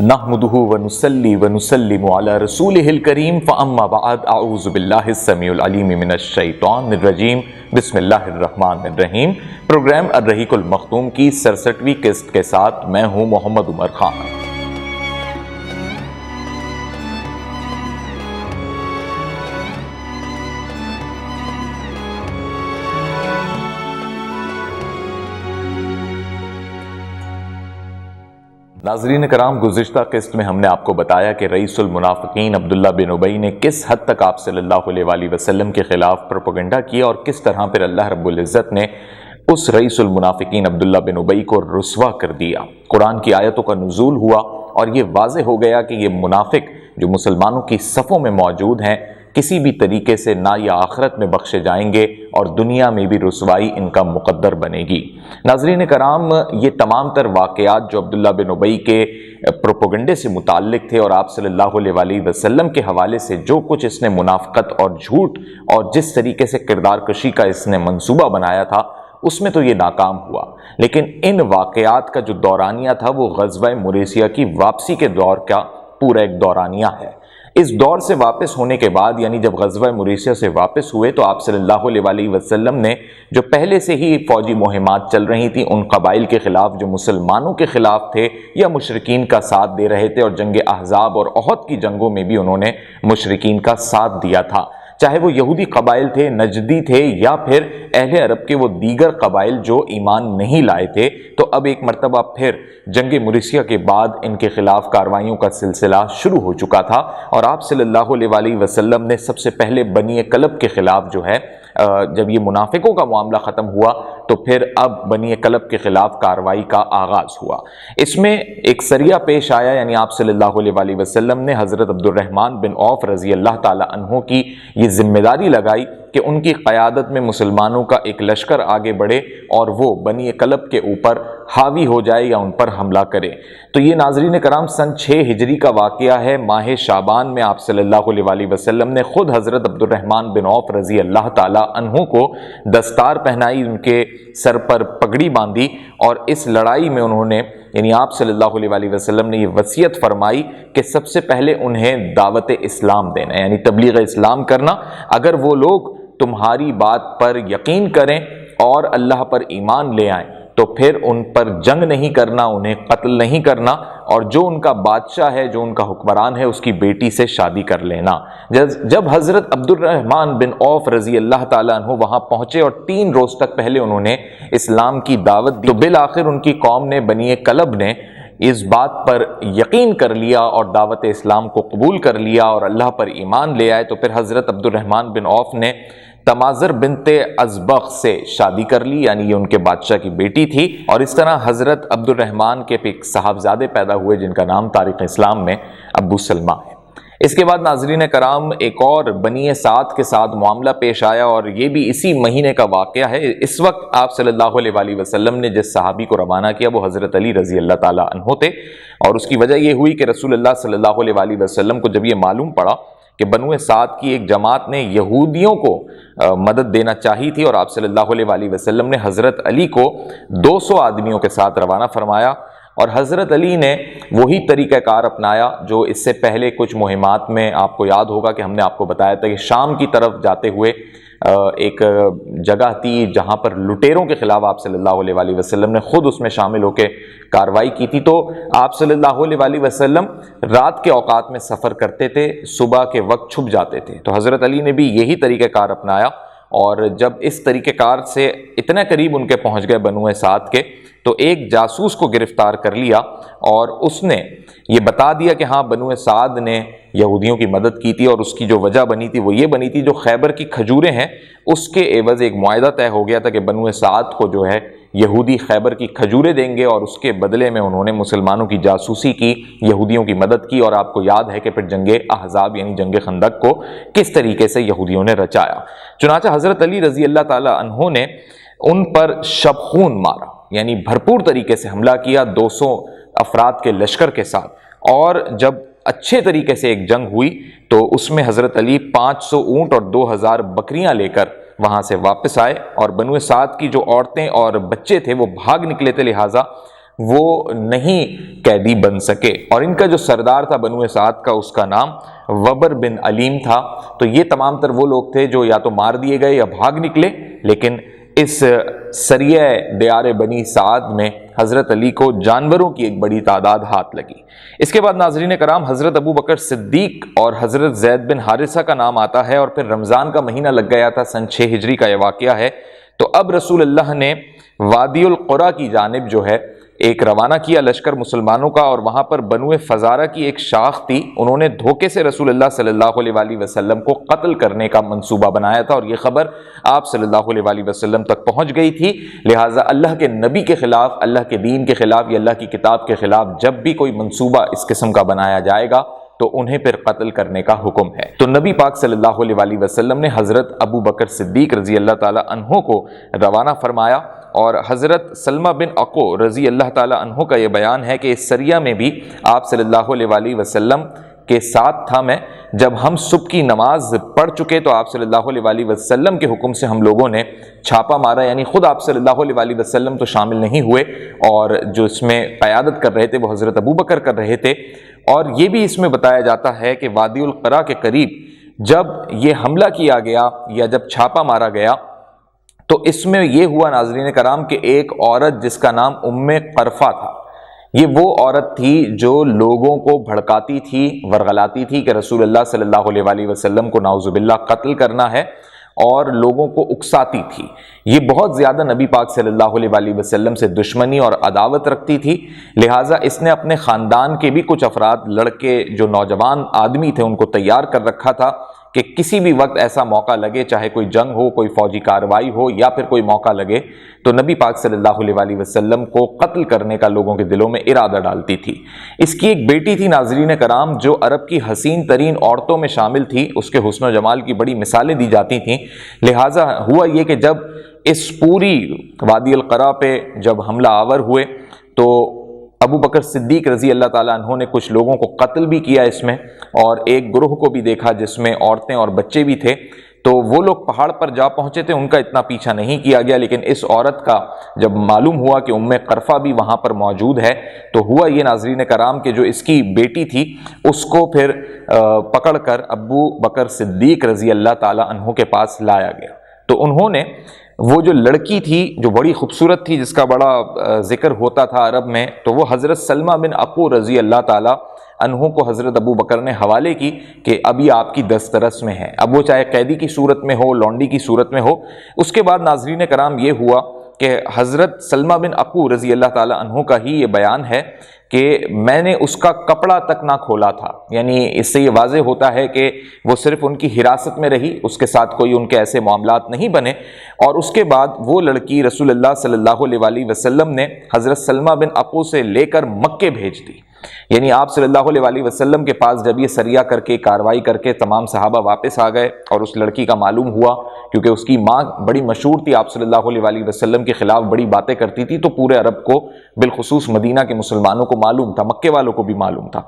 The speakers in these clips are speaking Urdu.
نحمده ونصلي ونسلم على رسوله الكريم فأما بعد اعوذ باللہ السمیع العلیم من الشیطان الرجیم بسم اللہ الرحمن الرحیم۔ پروگرام الرحیق المختوم کی 67ویں قسط کے ساتھ میں ہوں محمد عمر خان۔ ناظرین کرام، گزشتہ قسط میں ہم نے آپ کو بتایا کہ رئیس المنافقین عبداللہ بن ابی نے کس حد تک آپ صلی اللہ علیہ وآلہ وسلم کے خلاف پروپیگنڈا کیا اور کس طرح پھر اللہ رب العزت نے اس رئیس المنافقین عبداللہ بن ابی کو رسوا کر دیا۔ قرآن کی آیتوں کا نزول ہوا اور یہ واضح ہو گیا کہ یہ منافق جو مسلمانوں کی صفوں میں موجود ہیں کسی بھی طریقے سے نہ یہ آخرت میں بخشے جائیں گے اور دنیا میں بھی رسوائی ان کا مقدر بنے گی۔ ناظرین کرام، یہ تمام تر واقعات جو عبداللہ بن ابی کے پروپیگنڈے سے متعلق تھے اور آپ صلی اللہ علیہ وآلہ وسلم کے حوالے سے جو کچھ اس نے منافقت اور جھوٹ اور جس طریقے سے کردار کشی کا اس نے منصوبہ بنایا تھا اس میں تو یہ ناکام ہوا، لیکن ان واقعات کا جو دورانیہ تھا وہ غزوہ مریسیہ کی واپسی کے دور کا پورا ایک دورانیہ ہے۔ اس دور سے واپس ہونے کے بعد، یعنی جب غزوہ مریسیہ سے واپس ہوئے تو آپ صلی اللہ علیہ وآلہ وسلم نے جو پہلے سے ہی فوجی مہمات چل رہی تھیں ان قبائل کے خلاف جو مسلمانوں کے خلاف تھے یا مشرکین کا ساتھ دے رہے تھے، اور جنگ احزاب اور احد کی جنگوں میں بھی انہوں نے مشرکین کا ساتھ دیا تھا، چاہے وہ یہودی قبائل تھے، نجدی تھے، یا پھر اہل عرب کے وہ دیگر قبائل جو ایمان نہیں لائے تھے۔ تو اب ایک مرتبہ پھر جنگ مریسیہ کے بعد ان کے خلاف کاروائیوں کا سلسلہ شروع ہو چکا تھا، اور آپ صلی اللہ علیہ وآلہ وسلم نے سب سے پہلے بنی کلب کے خلاف جو ہے جب یہ منافقوں کا معاملہ ختم ہوا تو پھر اب بنی کلب کے خلاف کارروائی کا آغاز ہوا۔ اس میں ایک سریہ پیش آیا، یعنی آپ صلی اللہ علیہ وآلہ وسلم نے حضرت عبد الرحمن بن عوف رضی اللہ تعالی عنہ کی یہ ذمہ داری لگائی کہ ان کی قیادت میں مسلمانوں کا ایک لشکر آگے بڑھے اور وہ بنی کلب کے اوپر حاوی ہو جائے یا ان پر حملہ کرے۔ تو یہ ناظرین کرام سن 6 ہجری کا واقعہ ہے۔ ماہ شعبان میں آپ صلی اللہ علیہ وآلہ وسلم نے خود حضرت عبد الرحمن بن عوف رضی اللہ تعالی عنہ کو دستار پہنائی، ان کے سر پر پگڑی باندھی، اور اس لڑائی میں انہوں نے، یعنی آپ صلی اللہ علیہ وآلہ وسلم نے یہ وصیت فرمائی کہ سب سے پہلے انہیں دعوت اسلام دینا، یعنی تبلیغ اسلام کرنا۔ اگر وہ لوگ تمہاری بات پر یقین کریں اور اللہ پر ایمان لے آئیں تو پھر ان پر جنگ نہیں کرنا، انہیں قتل نہیں کرنا، اور جو ان کا بادشاہ ہے، جو ان کا حکمران ہے، اس کی بیٹی سے شادی کر لینا۔ جب حضرت عبد الرحمن بن عوف رضی اللہ تعالیٰ عنہ وہاں پہنچے اور 3 روز تک پہلے انہوں نے اسلام کی دعوت دی تو بالآخر ان کی قوم نے، بنی کلب نے، اس بات پر یقین کر لیا اور دعوت اسلام کو قبول کر لیا اور اللہ پر ایمان لے آئے۔ تو پھر حضرت عبد الرحمن بن عوف نے تمازر بنت ازبغ سے شادی کر لی، یعنی یہ ان کے بادشاہ کی بیٹی تھی، اور اس طرح حضرت عبد الرحمن کے ایک صاحبزادے پیدا ہوئے جن کا نام تاریخ اسلام میں ابو سلمہ ہے۔ اس کے بعد ناظرین کرام ایک اور بنی سعد کے ساتھ معاملہ پیش آیا، اور یہ بھی اسی مہینے کا واقعہ ہے۔ اس وقت آپ صلی اللہ علیہ وآلہ وسلم نے جس صحابی کو روانہ کیا وہ حضرت علی رضی اللہ تعالی عنہ تھے، اور اس کی وجہ یہ ہوئی کہ رسول اللہ صلی اللہ علیہ وآلہ وسلم کو جب یہ معلوم پڑا کہ بنو سعد کی ایک جماعت نے یہودیوں کو مدد دینا چاہی تھی، اور آپ صلی اللہ علیہ وآلہ وسلم نے حضرت علی کو 200 آدمیوں کے ساتھ روانہ فرمایا، اور حضرت علی نے وہی طریقہ کار اپنایا جو اس سے پہلے کچھ مہمات میں آپ کو یاد ہوگا کہ ہم نے آپ کو بتایا تھا کہ شام کی طرف جاتے ہوئے ایک جگہ تھی جہاں پر لٹیروں کے خلاف آپ صلی اللہ علیہ وآلہ وسلم نے خود اس میں شامل ہو کے کارروائی کی تھی۔ تو آپ صلی اللہ علیہ وآلہ وسلم رات کے اوقات میں سفر کرتے تھے، صبح کے وقت چھپ جاتے تھے، تو حضرت علی نے بھی یہی طریقہ کار اپنایا، اور جب اس طریقہ کار سے اتنے قریب ان کے پہنچ گئے بنو سعد کے تو ایک جاسوس کو گرفتار کر لیا، اور اس نے یہ بتا دیا کہ ہاں بنو سعد نے یہودیوں کی مدد کی تھی، اور اس کی جو وجہ بنی تھی وہ یہ بنی تھی جو خیبر کی کھجوریں ہیں اس کے عوض ایک معاہدہ طے ہو گیا تھا کہ بنو سعد کو جو ہے یہودی خیبر کی کھجوریں دیں گے، اور اس کے بدلے میں انہوں نے مسلمانوں کی جاسوسی کی، یہودیوں کی مدد کی، اور آپ کو یاد ہے کہ پھر جنگ احزاب یعنی جنگ خندق کو کس طریقے سے یہودیوں نے رچایا۔ چنانچہ حضرت علی رضی اللہ تعالی عنہ نے ان پر شب خون مارا، یعنی بھرپور طریقے سے حملہ کیا 200 افراد کے لشکر کے ساتھ، اور جب اچھے طریقے سے ایک جنگ ہوئی تو اس میں حضرت علی 500 اونٹ اور 2000 بکریاں لے کر وہاں سے واپس آئے، اور بنو سعد کی جو عورتیں اور بچے تھے وہ بھاگ نکلے تھے، لہٰذا وہ نہیں قیدی بن سکے، اور ان کا جو سردار تھا بنو سعد کا، اس کا نام وبر بن علیم تھا۔ تو یہ تمام تر وہ لوگ تھے جو یا تو مار دیے گئے یا بھاگ نکلے، لیکن اس سریہ دیار بنی سعد میں حضرت علی کو جانوروں کی ایک بڑی تعداد ہاتھ لگی۔ اس کے بعد ناظرین کرام حضرت ابو بکر صدیق اور حضرت زید بن حارثہ کا نام آتا ہے، اور پھر رمضان کا مہینہ لگ گیا تھا، سن 6 ہجری کا یہ واقعہ ہے۔ تو اب رسول اللہ نے وادی القرا کی جانب جو ہے ایک روانہ کیا لشکر مسلمانوں کا، اور وہاں پر بنو فزارہ کی ایک شاخ تھی، انہوں نے دھوکے سے رسول اللہ صلی اللہ علیہ وآلہ وسلم کو قتل کرنے کا منصوبہ بنایا تھا، اور یہ خبر آپ صلی اللہ علیہ وآلہ وسلم تک پہنچ گئی تھی۔ لہٰذا اللہ کے نبی کے خلاف، اللہ کے دین کے خلاف یا اللہ کی کتاب کے خلاف جب بھی کوئی منصوبہ اس قسم کا بنایا جائے گا تو انہیں پھر قتل کرنے کا حکم ہے۔ تو نبی پاک صلی اللہ علیہ وآلہ وسلم نے حضرت ابو بکر صدیق رضی اللہ تعالی عنہ کو روانہ فرمایا، اور حضرت سلمہ بن عقو رضی اللہ تعالی عنہ کا یہ بیان ہے کہ اس سریہ میں بھی آپ صلی اللہ علیہ وآلہ وسلم کے ساتھ تھا میں۔ جب ہم صبح کی نماز پڑھ چکے تو آپ صلی اللہ علیہ وآلہ وسلم کے حکم سے ہم لوگوں نے چھاپا مارا، یعنی خود آپ صلی اللہ علیہ وآلہ وسلم تو شامل نہیں ہوئے، اور جو اس میں قیادت کر رہے تھے وہ حضرت ابو بکر کر رہے تھے۔ اور یہ بھی اس میں بتایا جاتا ہے کہ وادی القرا کے قریب جب یہ حملہ کیا گیا یا جب چھاپا مارا گیا تو اس میں یہ ہوا ناظرین کرام کہ ایک عورت جس کا نام ام قرفہ تھا، یہ وہ عورت تھی جو لوگوں کو بھڑکاتی تھی، ورغلاتی تھی کہ رسول اللہ صلی اللہ علیہ وآلہ وسلم کو نعوذ باللہ قتل کرنا ہے، اور لوگوں کو اکساتی تھی۔ یہ بہت زیادہ نبی پاک صلی اللہ علیہ وآلہ وسلم سے دشمنی اور عداوت رکھتی تھی، لہٰذا اس نے اپنے خاندان کے بھی کچھ افراد، لڑکے جو نوجوان آدمی تھے، ان کو تیار کر رکھا تھا کہ کسی بھی وقت ایسا موقع لگے، چاہے کوئی جنگ ہو، کوئی فوجی کارروائی ہو، یا پھر کوئی موقع لگے تو نبی پاک صلی اللہ علیہ وآلہ وسلم کو قتل کرنے کا لوگوں کے دلوں میں ارادہ ڈالتی تھی۔ اس کی ایک بیٹی تھی ناظرین کرام جو عرب کی حسین ترین عورتوں میں شامل تھی، اس کے حسن و جمال کی بڑی مثالیں دی جاتی تھیں۔ لہٰذا ہوا یہ کہ جب اس پوری وادی القرا پہ جب حملہ آور ہوئے تو ابو بکر صدیق رضی اللہ تعالیٰ عنہ نے کچھ لوگوں کو قتل بھی کیا اس میں، اور ایک گروہ کو بھی دیکھا جس میں عورتیں اور بچے بھی تھے۔ تو وہ لوگ پہاڑ پر جا پہنچے تھے، ان کا اتنا پیچھا نہیں کیا گیا، لیکن اس عورت کا جب معلوم ہوا کہ ام قرفہ بھی وہاں پر موجود ہے تو ہوا یہ ناظرین کرام کہ جو اس کی بیٹی تھی اس کو پھر پکڑ کر ابو بکر صدیق رضی اللہ تعالیٰ عنہ کے پاس لایا گیا۔ تو انہوں نے وہ جو لڑکی تھی جو بڑی خوبصورت تھی، جس کا بڑا ذکر ہوتا تھا عرب میں، تو وہ حضرت سلمہ بن عقو رضی اللہ تعالی عنہ کو حضرت ابو بکر نے حوالے کی کہ ابھی آپ کی دسترس میں ہے، اب وہ چاہے قیدی کی صورت میں ہو، لونڈی کی صورت میں ہو۔ اس کے بعد ناظرین کرام یہ ہوا کہ حضرت سلمہ بن عقو رضی اللہ تعالی عنہ کا ہی یہ بیان ہے کہ میں نے اس کا کپڑا تک نہ کھولا تھا، یعنی اس سے یہ واضح ہوتا ہے کہ وہ صرف ان کی حراست میں رہی، اس کے ساتھ کوئی ان کے ایسے معاملات نہیں بنے۔ اور اس کے بعد وہ لڑکی رسول اللہ صلی اللہ علیہ وآلہ وسلم نے حضرت سلمہ بن عقو سے لے کر مکے بھیج دی، یعنی آپ صلی اللہ علیہ وآلہ وسلم کے پاس جب یہ سریہ کر کے کاروائی کر کے تمام صحابہ واپس آ گئے اور اس لڑکی کا معلوم ہوا، کیونکہ اس کی ماں بڑی مشہور تھی، آپ صلی اللہ علیہ وآلہ وسلم کے خلاف بڑی باتیں کرتی تھی، تو پورے عرب کو بالخصوص مدینہ کے مسلمانوں کو معلوم تھا، مکے والوں کو بھی معلوم تھا۔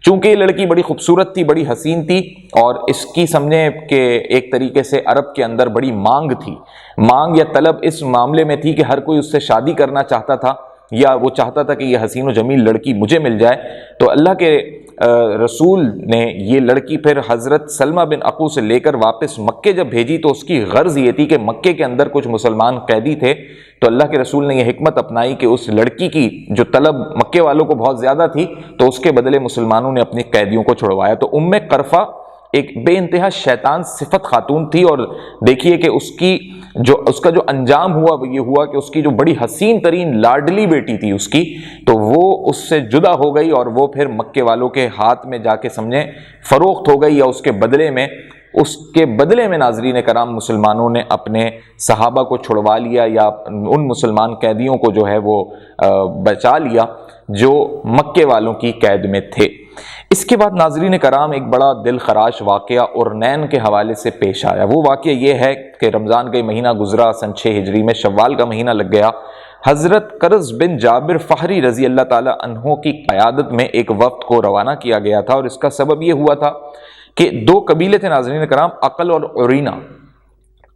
چونکہ یہ لڑکی بڑی خوبصورت تھی، بڑی حسین تھی، اور اس کی سمجھیں کہ ایک طریقے سے عرب کے اندر بڑی مانگ تھی، مانگ یا طلب اس معاملے میں تھی کہ ہر کوئی اس سے شادی کرنا چاہتا تھا، یا وہ چاہتا تھا کہ یہ حسین و جمیل لڑکی مجھے مل جائے۔ تو اللہ کے رسول نے یہ لڑکی پھر حضرت سلمہ بن عقو سے لے کر واپس مکے جب بھیجی تو اس کی غرض یہ تھی کہ مکے کے اندر کچھ مسلمان قیدی تھے، تو اللہ کے رسول نے یہ حکمت اپنائی کہ اس لڑکی کی جو طلب مکے والوں کو بہت زیادہ تھی تو اس کے بدلے مسلمانوں نے اپنی قیدیوں کو چھڑوایا۔ تو ام قرفہ ایک بے انتہا شیطان صفت خاتون تھی، اور دیکھیے کہ اس کا جو انجام ہوا وہ یہ ہوا کہ اس کی جو بڑی حسین ترین لاڈلی بیٹی تھی اس کی، تو وہ اس سے جدا ہو گئی، اور وہ پھر مکے والوں کے ہاتھ میں جا کے سمجھیں فروخت ہو گئی، یا اس کے بدلے میں ناظرین کرام مسلمانوں نے اپنے صحابہ کو چھڑوا لیا، یا ان مسلمان قیدیوں کو جو ہے وہ بچا لیا جو مکے والوں کی قید میں تھے۔ اس کے بعد ناظرین کرام ایک بڑا دل خراش واقعہ ارنین کے حوالے سے پیش آیا۔ وہ واقعہ یہ ہے کہ رمضان کا مہینہ گزرا، سن 6 ہجری میں شوال کا مہینہ لگ گیا۔ حضرت قرظ بن جابر فہری رضی اللہ تعالی عنہ کی قیادت میں ایک وفد کو روانہ کیا گیا تھا، اور اس کا سبب یہ ہوا تھا کہ 2 قبیلے تھے ناظرین کرام، عقل اور عرینہ۔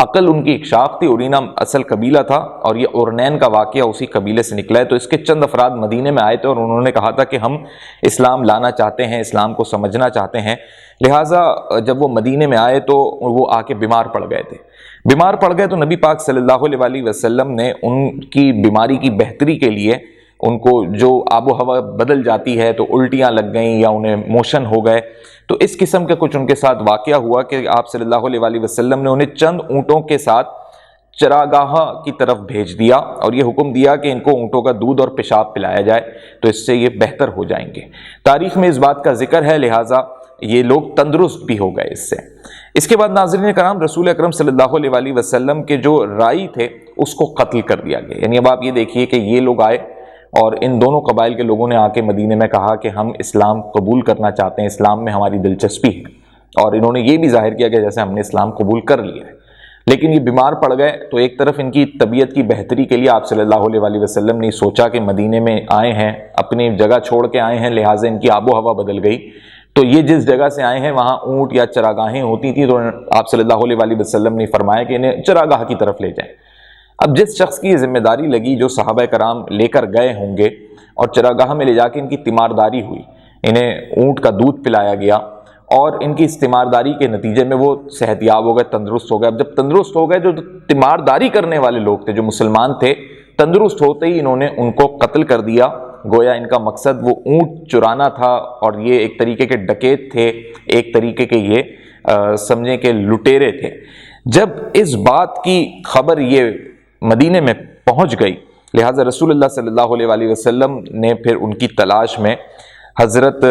عقل ان کی ایک شاخ تھی، ارینا اصل قبیلہ تھا اور یہ اورنین کا واقعہ اسی قبیلے سے نکلا ہے۔ تو اس کے چند افراد مدینے میں آئے تھے اور انہوں نے کہا تھا کہ ہم اسلام لانا چاہتے ہیں، اسلام کو سمجھنا چاہتے ہیں۔ لہٰذا جب وہ مدینے میں آئے تو وہ آ کے بیمار پڑ گئے تھے۔ بیمار پڑ گئے تو نبی پاک صلی اللہ علیہ وسلم نے ان کی بیماری کی بہتری کے لیے ان کو جو آب و ہوا بدل جاتی ہے تو الٹیاں لگ گئیں یا انہیں موشن ہو گئے، تو اس قسم کے کچھ ان کے ساتھ واقعہ ہوا کہ آپ صلی اللہ علیہ وسلم نے انہیں چند اونٹوں کے ساتھ چراگاہ کی طرف بھیج دیا اور یہ حکم دیا کہ ان کو اونٹوں کا دودھ اور پیشاب پلایا جائے تو اس سے یہ بہتر ہو جائیں گے۔ تاریخ میں اس بات کا ذکر ہے، لہٰذا یہ لوگ تندرست بھی ہو گئے اس سے۔ اس کے بعد ناظرین کرام، رسول اکرم صلی اللہ علیہ وسلم کے جو رائی تھے اس کو قتل کر دیا گیا۔ یعنی اب آپ یہ دیکھیے کہ یہ لوگ آئے اور ان دونوں قبائل کے لوگوں نے آ کے مدینے میں کہا کہ ہم اسلام قبول کرنا چاہتے ہیں، اسلام میں ہماری دلچسپی ہے، اور انہوں نے یہ بھی ظاہر کیا کہ جیسے ہم نے اسلام قبول کر لیا ہے۔ لیکن یہ بیمار پڑ گئے تو ایک طرف ان کی طبیعت کی بہتری کے لیے آپ صلی اللہ علیہ وسلم نے سوچا کہ مدینے میں آئے ہیں، اپنی جگہ چھوڑ کے آئے ہیں، لہٰذا ان کی آب و ہوا بدل گئی، تو یہ جس جگہ سے آئے ہیں وہاں اونٹ یا چراگاہیں ہوتی تھیں، تو آپ صلی اللہ علیہ وسلم نے فرمایا کہ انہیں چراگاہ کی طرف لے جائیں۔ اب جس شخص کی یہ ذمہ داری لگی، جو صحابہ کرام لے کر گئے ہوں گے اور چراگاہ میں لے جا کے ان کی تیمارداری ہوئی، انہیں اونٹ کا دودھ پلایا گیا اور ان کی اس تیمارداری کے نتیجے میں وہ صحت یاب ہو گئے، تندرست ہو گئے۔ اب جب تندرست ہو گئے، جو تیمارداری کرنے والے لوگ تھے، جو مسلمان تھے، تندرست ہوتے ہی انہوں نے ان کو قتل کر دیا۔ گویا ان کا مقصد وہ اونٹ چرانا تھا اور یہ ایک طریقے کے ڈکیت تھے، ایک طریقے کے یہ سمجھیں کہ لٹیرے تھے۔ جب اس بات کی خبر یہ مدینے میں پہنچ گئی، لہٰذا رسول اللہ صلی اللہ علیہ وسلم نے پھر ان کی تلاش میں حضرت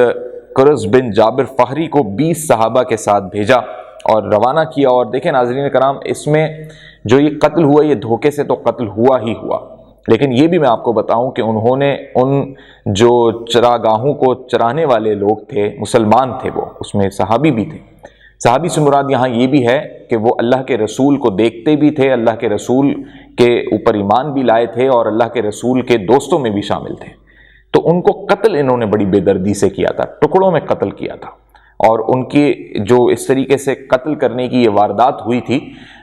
قرظ بن جابر فہری کو 20 صحابہ کے ساتھ بھیجا اور روانہ کیا۔ اور دیکھیں ناظرین کرام، اس میں جو یہ قتل ہوا، یہ دھوکے سے تو قتل ہوا ہی ہوا، لیکن یہ بھی میں آپ کو بتاؤں کہ انہوں نے ان جو چراگاہوں کو چرانے والے لوگ تھے، مسلمان تھے، وہ اس میں صحابی بھی تھے۔ صحابی سے مراد یہاں یہ بھی ہے کہ وہ اللہ کے رسول کو دیکھتے بھی تھے، اللہ کے رسول کے اوپر ایمان بھی لائے تھے اور اللہ کے رسول کے دوستوں میں بھی شامل تھے۔ تو ان کو قتل انہوں نے بڑی بے دردی سے کیا تھا، ٹکڑوں میں قتل کیا تھا، اور ان کی جو اس طریقے سے قتل کرنے کی یہ واردات ہوئی تھی،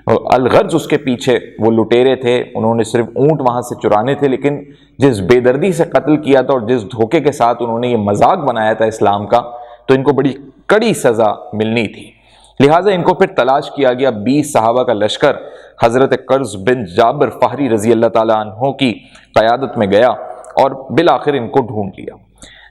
الغرض اس کے پیچھے وہ لٹیرے تھے، انہوں نے صرف اونٹ وہاں سے چرانے تھے، لیکن جس بے دردی سے قتل کیا تھا اور جس دھوکے کے ساتھ انہوں نے یہ مذاق بنایا تھا اسلام کا، تو ان کو بڑی کڑی سزا ملنی تھی۔ لہٰذا ان کو پھر تلاش کیا گیا، 20 صحابہ کا لشکر حضرت قرظ بن جابر فہری رضی اللہ تعالیٰ عنہ کی قیادت میں گیا اور بالآخر ان کو ڈھونڈ لیا۔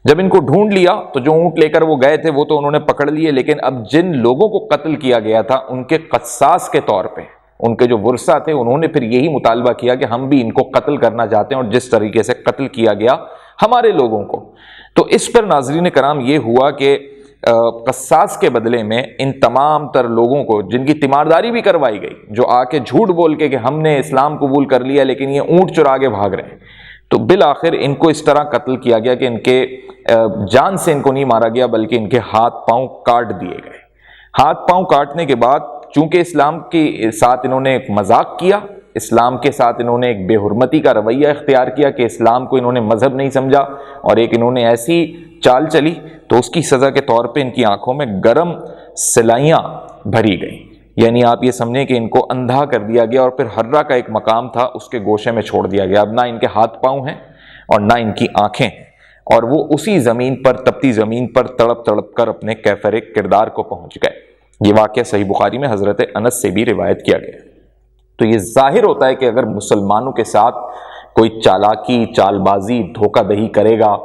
جب ان کو ڈھونڈ لیا تو جو اونٹ لے کر وہ گئے تھے وہ تو انہوں نے پکڑ لیے، لیکن اب جن لوگوں کو قتل کیا گیا تھا ان کے قصاص کے طور پہ ان کے جو ورثہ تھے، انہوں نے پھر یہی مطالبہ کیا کہ ہم بھی ان کو قتل کرنا چاہتے ہیں، اور جس طریقے سے قتل کیا گیا ہمارے لوگوں کو۔ تو اس پر ناظرین کرام یہ ہوا کہ قصاص کے بدلے میں ان تمام تر لوگوں کو، جن کی تیمارداری بھی کروائی گئی، جو آ کے جھوٹ بول کے کہ ہم نے اسلام قبول کر لیا لیکن یہ اونٹ چرا کے بھاگ رہے ہیں، تو بالآخر ان کو اس طرح قتل کیا گیا کہ ان کے جان سے ان کو نہیں مارا گیا بلکہ ان کے ہاتھ پاؤں کاٹ دیے گئے۔ ہاتھ پاؤں کاٹنے کے بعد چونکہ اسلام کے ساتھ انہوں نے ایک مذاق کیا، اسلام کے ساتھ انہوں نے ایک بے حرمتی کا رویہ اختیار کیا کہ اسلام کو انہوں نے مذہب نہیں سمجھا اور ایک انہوں نے ایسی چال چلی، تو اس کی سزا کے طور پہ ان کی آنکھوں میں گرم سلائیاں بھری گئیں۔ یعنی آپ یہ سمجھیں کہ ان کو اندھا کر دیا گیا اور پھر ہررا کا ایک مقام تھا، اس کے گوشے میں چھوڑ دیا گیا۔ اب نہ ان کے ہاتھ پاؤں ہیں اور نہ ان کی آنکھیں ہیں، اور وہ اسی زمین پر، تپتی زمین پر تڑپ تڑپ کر اپنے کیفر کردار کو پہنچ گئے۔ یہ واقعہ صحیح بخاری میں حضرت انس سے بھی روایت کیا گیا۔ تو یہ ظاہر ہوتا ہے کہ اگر مسلمانوں کے ساتھ کوئی چالاکی، چال بازی، دھوکہ دہی کرے گا،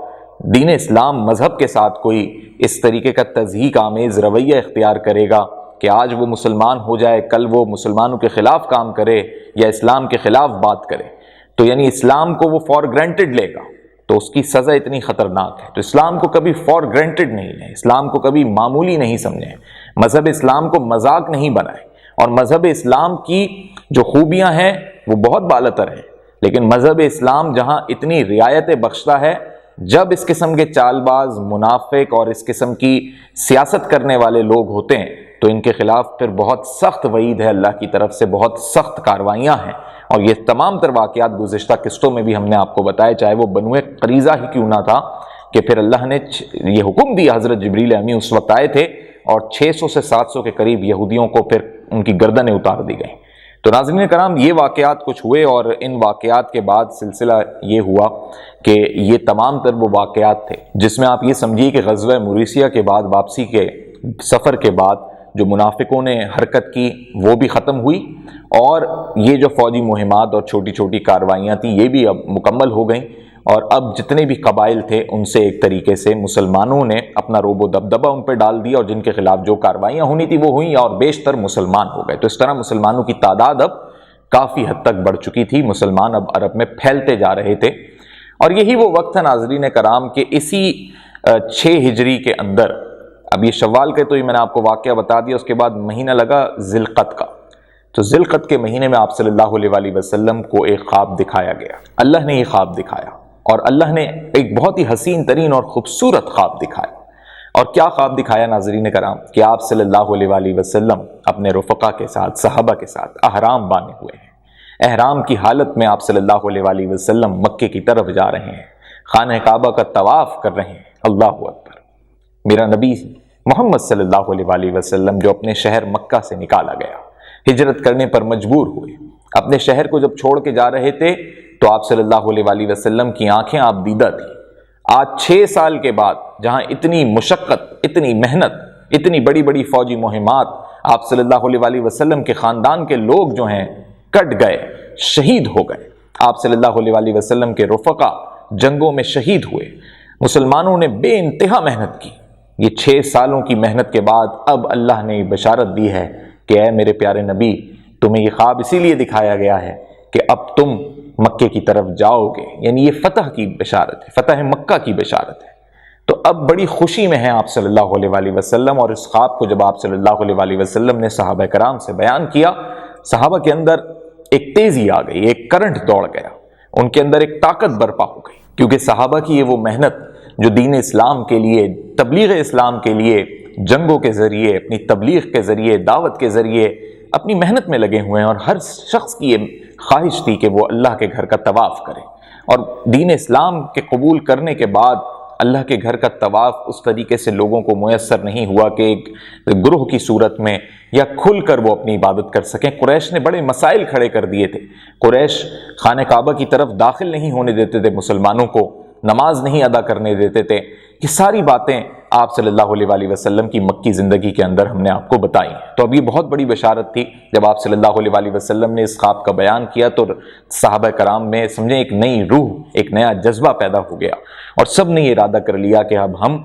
دین اسلام مذہب کے ساتھ کوئی اس طریقے کا تضحیک آمیز رویہ اختیار کرے گا کہ آج وہ مسلمان ہو جائے، کل وہ مسلمانوں کے خلاف کام کرے یا اسلام کے خلاف بات کرے، تو یعنی اسلام کو وہ فار گرانٹڈ لے گا، تو اس کی سزا اتنی خطرناک ہے۔ تو اسلام کو کبھی فار گرانٹڈ نہیں لیں، اسلام کو کبھی معمولی نہیں سمجھیں، مذہب اسلام کو مذاق نہیں بنائیں، اور مذہب اسلام کی جو خوبیاں ہیں وہ بہت بالاتر ہیں، لیکن مذہب اسلام جہاں اتنی رعایتیں بخشتا ہے، جب اس قسم کے چال باز، منافق اور اس قسم کی سیاست کرنے والے لوگ ہوتے ہیں تو ان کے خلاف پھر بہت سخت وعید ہے اللہ کی طرف سے، بہت سخت کاروائیاں ہیں۔ اور یہ تمام تر واقعات گزشتہ قسطوں میں بھی ہم نے آپ کو بتائے، چاہے وہ بنو قریظہ ہی کیوں نہ تھا، کہ پھر اللہ نے یہ حکم دیا، حضرت جبریل امی اس وقت آئے تھے اور 600 سے 700 کے قریب یہودیوں کو پھر ان کی گردنیں اتار دی گئیں۔ تو ناظرین کرام یہ واقعات کچھ ہوئے، اور ان واقعات کے بعد سلسلہ یہ ہوا کہ یہ تمام تر وہ واقعات تھے جس میں آپ یہ سمجھیے کہ غزوہ موریسیہ کے بعد، واپسی کے سفر کے بعد جو منافقوں نے حرکت کی وہ بھی ختم ہوئی، اور یہ جو فوجی مہمات اور چھوٹی چھوٹی کارروائیاں تھیں یہ بھی اب مکمل ہو گئیں، اور اب جتنے بھی قبائل تھے ان سے ایک طریقے سے مسلمانوں نے اپنا روب و دبدبہ ان پہ ڈال دیا، اور جن کے خلاف جو کارروائیاں ہونی تھی وہ ہوئیں، اور بیشتر مسلمان ہو گئے۔ تو اس طرح مسلمانوں کی تعداد اب کافی حد تک بڑھ چکی تھی، مسلمان اب عرب میں پھیلتے جا رہے تھے، اور یہی وہ وقت ہے ناظرین کرام کہ اسی 6 ہجری کے اندر، اب یہ شوال کے تو یہ میں نے آپ کو واقعہ بتا دیا، اس کے بعد مہینہ لگا ذی القعدہ کا۔ تو ذی القعدہ کے مہینے میں آپ صلی اللہ علیہ وآلہ وسلم کو ایک خواب دکھایا گیا، اللہ نے یہ خواب دکھایا، اور اللہ نے ایک بہت ہی حسین ترین اور خوبصورت خواب دکھایا۔ اور کیا خواب دکھایا ناظرین کرام کہ آپ صلی اللہ علیہ وآلہ وسلم اپنے رفقا کے ساتھ، صحابہ کے ساتھ احرام باندھے ہوئے ہیں، احرام کی حالت میں آپ صلی اللہ علیہ وآلہ وسلم مکے کی طرف جا رہے ہیں، خانہ کعبہ کا طواف کر رہے ہیں۔ اللہ اکبر! میرا نبی محمد صلی اللہ علیہ وآلہ وسلم جو اپنے شہر مکہ سے نکالا گیا، ہجرت کرنے پر مجبور ہوئے، اپنے شہر کو جب چھوڑ کے جا رہے تھے تو آپ صلی اللہ علیہ وآلہ وسلم کی آنکھیں آپ دیدہ تھیں۔ آج 6 سال کے بعد جہاں اتنی مشقت، اتنی محنت، اتنی بڑی بڑی فوجی مہمات، آپ صلی اللہ علیہ وآلہ وسلم کے خاندان کے لوگ جو ہیں کٹ گئے، شہید ہو گئے، آپ صلی اللہ علیہ وآلہ وسلم کے رفقا جنگوں میں شہید ہوئے، مسلمانوں نے بے انتہا محنت کی۔ یہ 6 سالوں کی محنت کے بعد اب اللہ نے بشارت دی ہے کہ اے میرے پیارے نبی، تمہیں یہ خواب اسی لیے دکھایا گیا ہے کہ اب تم مکے کی طرف جاؤ گے، یعنی یہ فتح کی بشارت ہے، فتح مکہ کی بشارت ہے۔ تو اب بڑی خوشی میں ہیں آپ صلی اللہ علیہ وآلہ وسلم، اور اس خواب کو جب آپ صلی اللہ علیہ وآلہ وسلم نے صحابہ کرام سے بیان کیا، صحابہ کے اندر ایک تیزی آ گئی، ایک کرنٹ دوڑ گیا، ان کے اندر ایک طاقت برپا ہو گئی، کیونکہ صحابہ کی یہ وہ محنت جو دین اسلام کے لیے، تبلیغ اسلام کے لیے، جنگوں کے ذریعے، اپنی تبلیغ کے ذریعے، دعوت کے ذریعے اپنی محنت میں لگے ہوئے ہیں، اور ہر شخص کی یہ خواہش تھی کہ وہ اللہ کے گھر کا طواف کرے، اور دین اسلام کے قبول کرنے کے بعد اللہ کے گھر کا طواف اس طریقے سے لوگوں کو میسر نہیں ہوا کہ ایک گروہ کی صورت میں یا کھل کر وہ اپنی عبادت کر سکیں۔ قریش نے بڑے مسائل کھڑے کر دیے تھے، قریش خانہ کعبہ کی طرف داخل نہیں ہونے دیتے تھے مسلمانوں کو، نماز نہیں ادا کرنے دیتے تھے۔ یہ ساری باتیں آپ صلی اللہ علیہ وآلہ وسلم کی مکی زندگی کے اندر ہم نے آپ کو بتائی۔ تو اب یہ بہت بڑی بشارت تھی جب آپ صلی اللہ علیہ وآلہ وسلم نے اس خواب کا بیان کیا، تو صحابہ کرام میں سمجھیں ایک نئی روح، ایک نیا جذبہ پیدا ہو گیا، اور سب نے یہ ارادہ کر لیا کہ اب ہم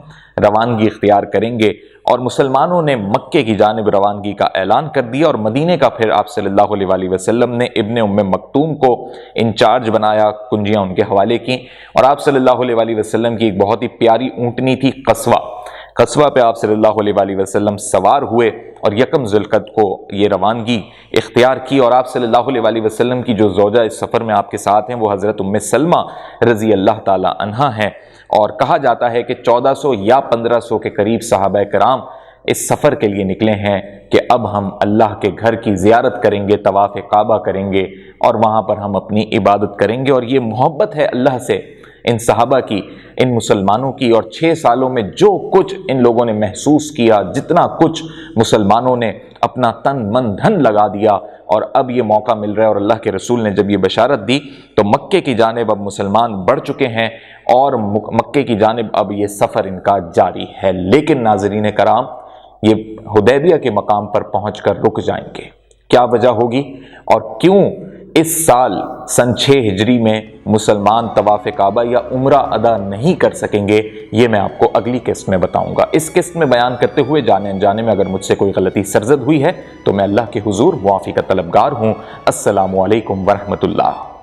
روانگی اختیار کریں گے، اور مسلمانوں نے مکے کی جانب روانگی کا اعلان کر دیا، اور مدینے کا پھر آپ صلی اللہ علیہ وآلہ وسلم نے ابن ام مکتوم کو انچارج بنایا، کنجیاں ان کے حوالے کی، اور آپ صلی اللہ علیہ وآلہ وسلم کی ایک بہت ہی پیاری اونٹنی تھی قصوہ پہ آپ صلی اللہ علیہ وآلہ وسلم سوار ہوئے، اور یکم ذی القعدہ کو یہ روانگی اختیار کی، اور آپ صلی اللہ علیہ وآلہ وسلم کی جو زوجہ اس سفر میں آپ کے ساتھ ہیں وہ حضرت ام سلمہ رضی اللہ تعالی عنہا ہیں، اور کہا جاتا ہے کہ 1400 یا 1500 کے قریب صحابہ کرام اس سفر کے لیے نکلے ہیں کہ اب ہم اللہ کے گھر کی زیارت کریں گے، طواف کعبہ کریں گے، اور وہاں پر ہم اپنی عبادت کریں گے۔ اور یہ محبت ہے اللہ سے ان صحابہ کی، ان مسلمانوں کی، اور 6 سالوں میں جو کچھ ان لوگوں نے محسوس کیا، جتنا کچھ مسلمانوں نے اپنا تن من دھن لگا دیا، اور اب یہ موقع مل رہا ہے، اور اللہ کے رسول نے جب یہ بشارت دی تو مکے کی جانب اب مسلمان بڑھ چکے ہیں، اور مکے کی جانب اب یہ سفر ان کا جاری ہے۔ لیکن ناظرین کرام، یہ حدیبیہ کے مقام پر پہنچ کر رک جائیں گے، کیا وجہ ہوگی، اور کیوں اس سال سن 6 ہجری میں مسلمان طواف کعبہ یا عمرہ ادا نہیں کر سکیں گے، یہ میں آپ کو اگلی قسط میں بتاؤں گا۔ اس قسط میں بیان کرتے ہوئے جانے انجانے میں اگر مجھ سے کوئی غلطی سرزد ہوئی ہے تو میں اللہ کے حضور معافی کا طلبگار ہوں۔ السلام علیکم ورحمۃ اللہ۔